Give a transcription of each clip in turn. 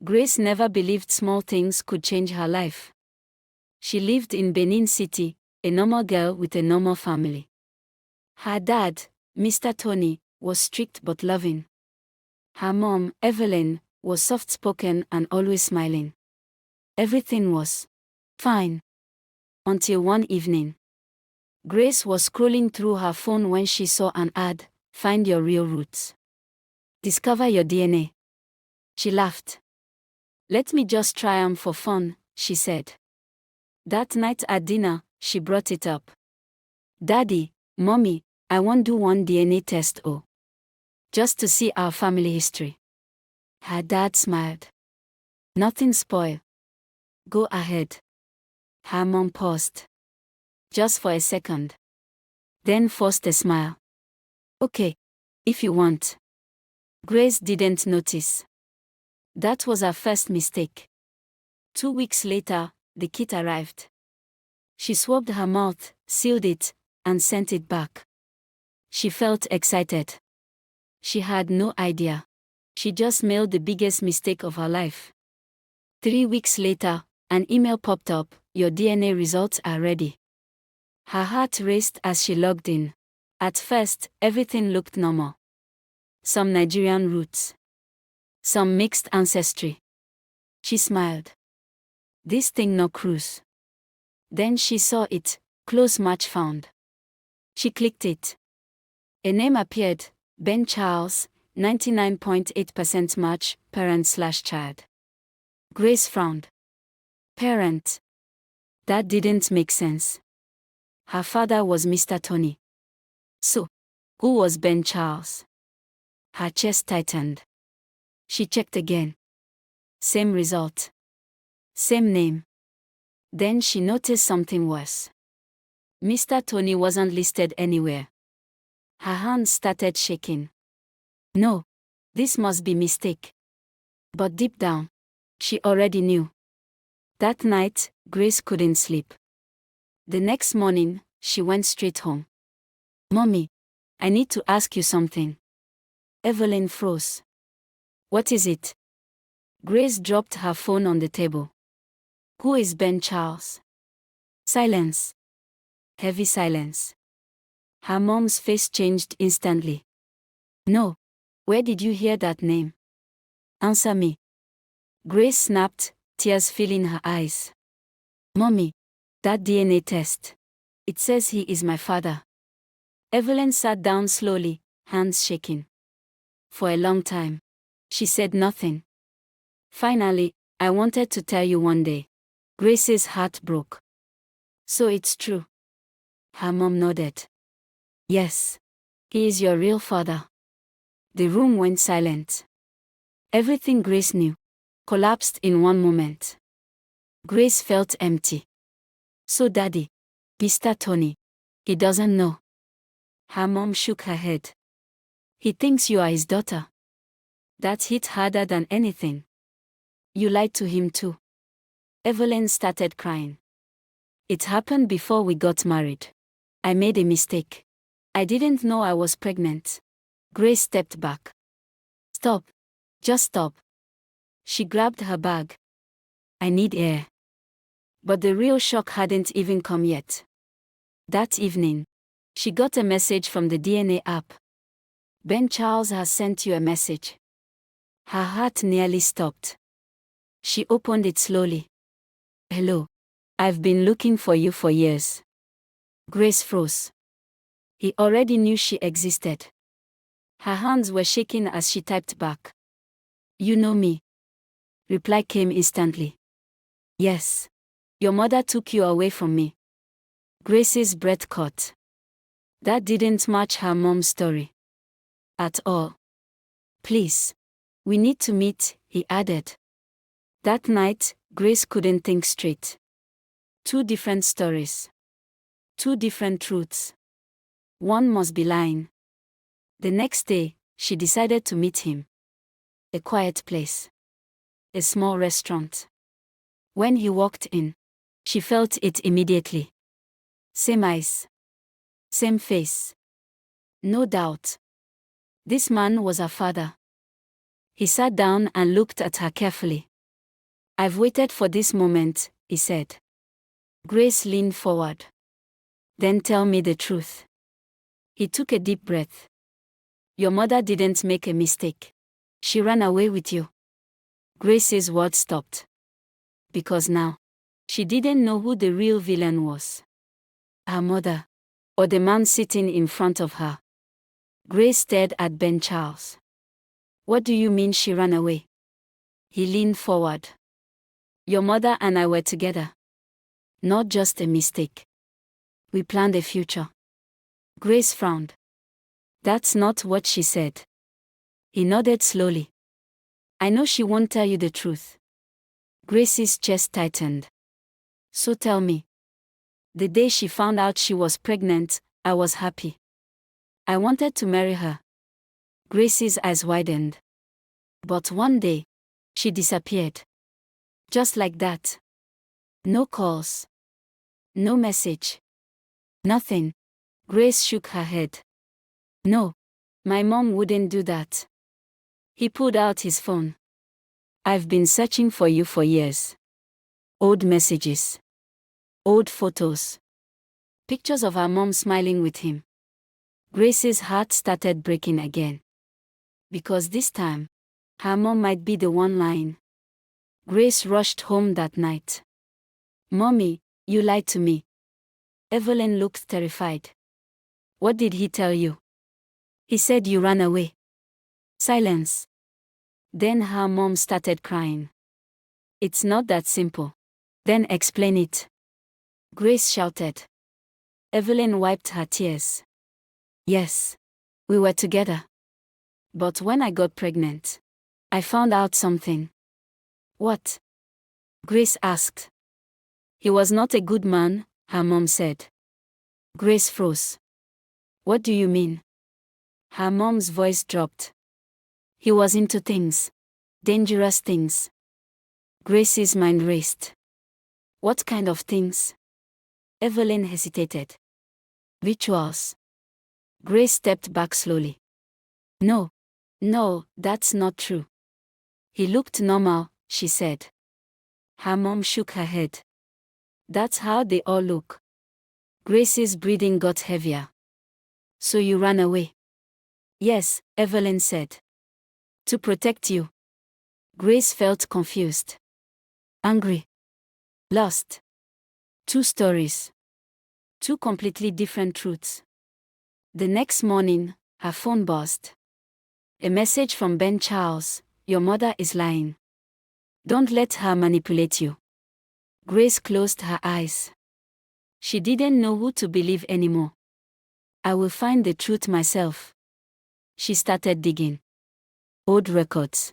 Grace never believed small things could change her life. She lived in Benin City, a normal girl with a normal family. Her dad, Mr. Tony, was strict but loving. Her mom, Evelyn, was soft-spoken and always smiling. Everything was fine. Until one evening. Grace was scrolling through her phone when she saw an ad, "Find your real roots. Discover your DNA." She laughed. "Let me just try 'em for fun," she said. That night at dinner, she brought it up. "Daddy, Mommy, I want do one DNA test, just to see our family history." Her dad smiled. "Nothing spoil. Go ahead." Her mom paused. Just for a second. Then forced a smile. "Okay, if you want." Grace didn't notice. That was her first mistake. 2 weeks later, the kit arrived. She swabbed her mouth, sealed it, and sent it back. She felt excited. She had no idea. She just made the biggest mistake of her life. 3 weeks later, an email popped up, "Your DNA results are ready." Her heart raced as she logged in. At first, everything looked normal. Some Nigerian roots. Some mixed ancestry. She smiled. This thing no cruise. Then she saw it, "Close match found." She clicked it. A name appeared, Ben Charles, 99.8% match, parent/child. Grace frowned. Parent. That didn't make sense. Her father was Mr. Tony. So, who was Ben Charles? Her chest tightened. She checked again. Same result. Same name. Then she noticed something worse. Mr. Tony wasn't listed anywhere. Her hands started shaking. No, this must be mistake. But deep down, she already knew. That night, Grace couldn't sleep. The next morning, she went straight home. "Mommy, I need to ask you something." Evelyn froze. "What is it?" Grace dropped her phone on the table. "Who is Ben Charles?" Silence. Heavy silence. Her mom's face changed instantly. "No. Where did you hear that name? Answer me." Grace snapped, tears filling her eyes. "Mommy, that DNA test. It says he is my father." Evelyn sat down slowly, hands shaking. For a long time, she said nothing. Finally, "I wanted to tell you one day." Grace's heart broke. "So it's true?" Her mom nodded. "Yes. He is your real father." The room went silent. Everything Grace knew collapsed in one moment. Grace felt empty. "So Daddy, Mr. Tony, he doesn't know?" Her mom shook her head. "He thinks you are his daughter." That hit harder than anything. "You lied to him too." Evelyn started crying. "It happened before we got married. I made a mistake. I didn't know I was pregnant." Grace stepped back. "Stop. Just stop." She grabbed her bag. "I need air." But the real shock hadn't even come yet. That evening, she got a message from the DNA app. "Ben Charles has sent you a message." Her heart nearly stopped. She opened it slowly. "Hello. I've been looking for you for years." Grace froze. He already knew she existed. Her hands were shaking as she typed back. "You know me." Reply came instantly. "Yes. Your mother took you away from me." Grace's breath caught. That didn't match her mom's story. At all. "Please. We need to meet," he added. That night, Grace couldn't think straight. 2 different stories. 2 different truths. One must be lying. The next day, she decided to meet him. A quiet place. A small restaurant. When he walked in, she felt it immediately. Same eyes. Same face. No doubt. This man was her father. He sat down and looked at her carefully. I've waited for this moment, he said. Grace leaned forward. Then tell me the truth. He took a deep breath. Your mother didn't make a mistake. She ran away with you. Grace's words stopped. Because now, she didn't know who the real villain was. Her mother, or the man sitting in front of her. Grace stared at Ben Charles. What do you mean she ran away? He leaned forward. Your mother and I were together. Not just a mistake. We planned a future. Grace frowned. That's not what she said. He nodded slowly. I know she won't tell you the truth. Grace's chest tightened. So tell me. The day she found out she was pregnant, I was happy. I wanted to marry her. Grace's eyes widened. But one day, she disappeared. Just like that. No calls. No message. Nothing. Grace shook her head. No. My mom wouldn't do that. He pulled out his phone. I've been searching for you for years. Old messages. Old photos. Pictures of her mom smiling with him. Grace's heart started breaking again. Because this time, her mom might be the one lying. Grace rushed home that night. Mommy, you lied to me. Evelyn looked terrified. What did he tell you? He said you ran away. Silence. Then her mom started crying. It's not that simple. Then explain it. Grace shouted. Evelyn wiped her tears. Yes. We were together. But when I got pregnant, I found out something. What? Grace asked. He was not a good man, her mom said. Grace froze. What do you mean? Her mom's voice dropped. He was into things. Dangerous things. Grace's mind raced. What kind of things? Evelyn hesitated. Rituals. Grace stepped back slowly. No, that's not true. He looked normal, she said. Her mom shook her head. That's how they all look. Grace's breathing got heavier. So you ran away? Yes, Evelyn said. To protect you. Grace felt confused. Angry. Lost. Two stories. Two completely different truths. The next morning, her phone buzzed. A message from Ben Charles, your mother is lying. Don't let her manipulate you. Grace closed her eyes. She didn't know who to believe anymore. I will find the truth myself. She started digging. Old records.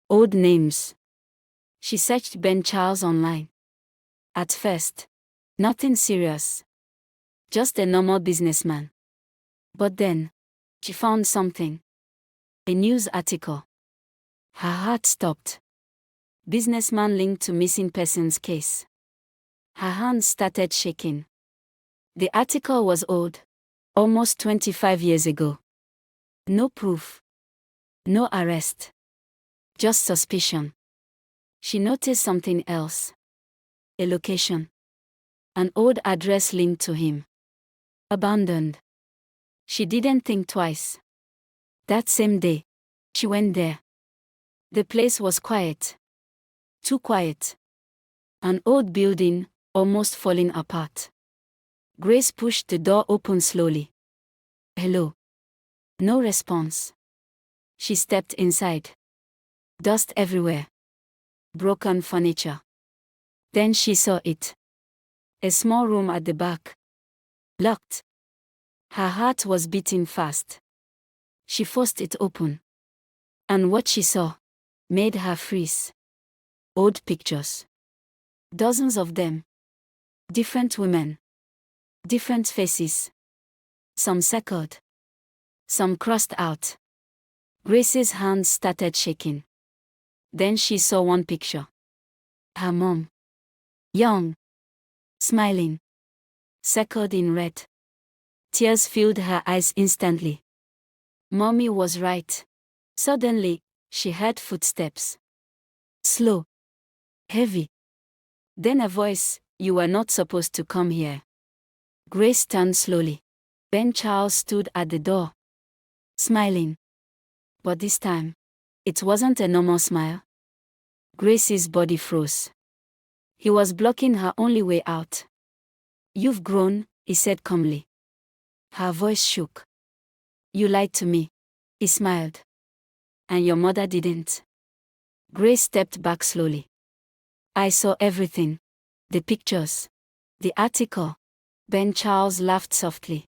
Old names. She searched Ben Charles online. At first, nothing serious. Just a normal businessman. But then, she found something. A news article. Her heart stopped. Businessman linked to missing persons case. Her hands started shaking. The article was old. Almost 25 years ago. No proof. No arrest. Just suspicion. She noticed something else. A location. An old address linked to him. Abandoned. She didn't think twice. That same day, she went there. The place was quiet. Too quiet. An old building, almost falling apart. Grace pushed the door open slowly. Hello. No response. She stepped inside. Dust everywhere. Broken furniture. Then she saw it. A small room at the back. Locked. Her heart was beating fast. She forced it open. And what she saw made her freeze. Old pictures. Dozens of them. Different women. Different faces. Some circled. Some crossed out. Grace's hands started shaking. Then she saw one picture. Her mom. Young. Smiling. Circled in red. Tears filled her eyes instantly. Mommy was right. Suddenly, she heard footsteps. Slow. Heavy. Then a voice, "You were not supposed to come here." Grace turned slowly. Ben Charles stood at the door, smiling. But this time, it wasn't a normal smile. Grace's body froze. He was blocking her only way out. "You've grown," he said calmly. Her voice shook. "You lied to me," he smiled. "And your mother didn't." Grace stepped back slowly. "I saw everything. The pictures. The article." Ben Charles laughed softly.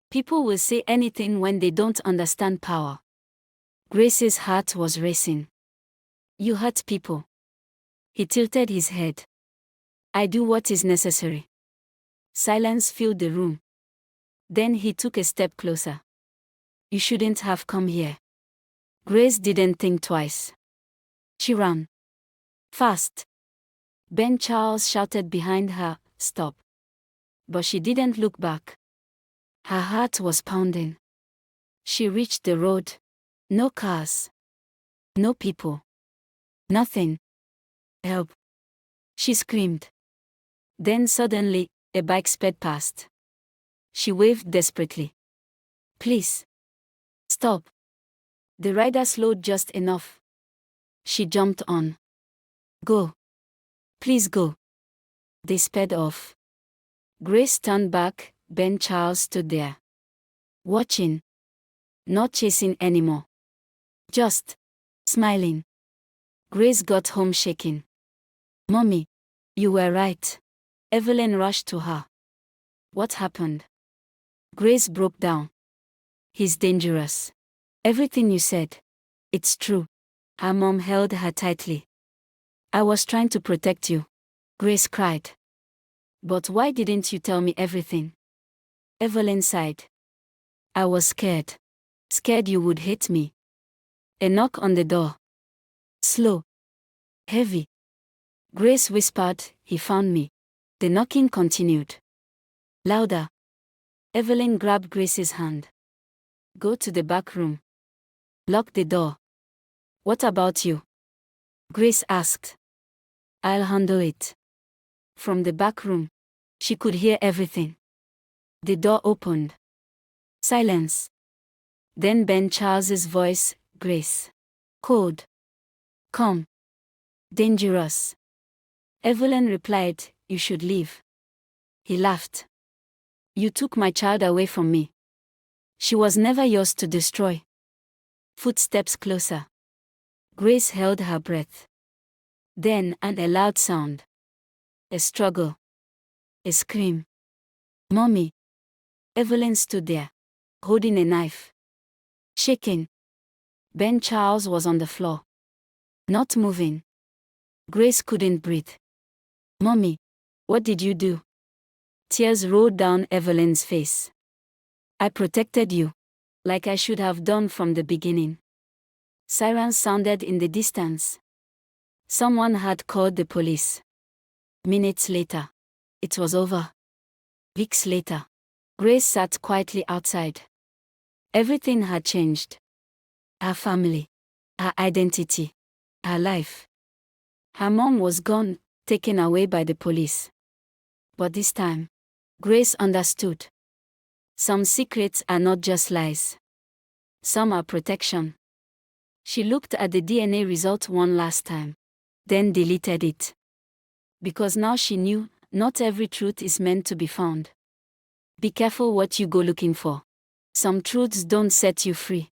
"People will say anything when they don't understand power." Grace's heart was racing. "You hurt people." He tilted his head. "I do what is necessary." Silence filled the room. Then he took a step closer. "You shouldn't have come here." Grace didn't think twice. She ran. Fast. Ben Charles shouted behind her, "Stop." But she didn't look back. Her heart was pounding. She reached the road. No cars. No people. Nothing. "Help!" she screamed. Then suddenly, a bike sped past. She waved desperately. "Please. Stop." The rider slowed just enough. She jumped on. "Go. Please go." They sped off. Grace turned back. Ben Charles stood there. Watching. Not chasing anymore. Just smiling. Grace got home shaking. "Mommy, you were right." Evelyn rushed to her. "What happened?" Grace broke down. "He's dangerous. Everything you said. It's true." Her mom held her tightly. "I was trying to protect you," Grace cried. "But why didn't you tell me everything?" Evelyn sighed. "I was scared. Scared you would hate me." A knock on the door. Slow. Heavy. Grace whispered, "He found me." The knocking continued. Louder. Evelyn grabbed Grace's hand. "Go to the back room. Lock the door." "What about you?" Grace asked. "I'll handle it." From the back room, she could hear everything. The door opened. Silence. Then Ben Charles's voice, "Grace. Cold. Calm. Dangerous." Evelyn replied, "You should leave." He laughed. "You took my child away from me. She was never yours to destroy." Footsteps closer. Grace held her breath. Then a loud sound. A struggle. A scream. "Mommy." Evelyn stood there, holding a knife. Shaking. Ben Charles was on the floor. Not moving. Grace couldn't breathe. "Mommy, what did you do?" Tears rolled down Evelyn's face. "I protected you. Like I should have done from the beginning." Sirens sounded in the distance. Someone had called the police. Minutes later, it was over. Weeks later, Grace sat quietly outside. Everything had changed. Her family, her identity, her life. Her mom was gone, taken away by the police. But this time, Grace understood. Some secrets are not just lies. Some are protection. She looked at the DNA result one last time, then deleted it. Because now she knew, not every truth is meant to be found. Be careful what you go looking for. Some truths don't set you free.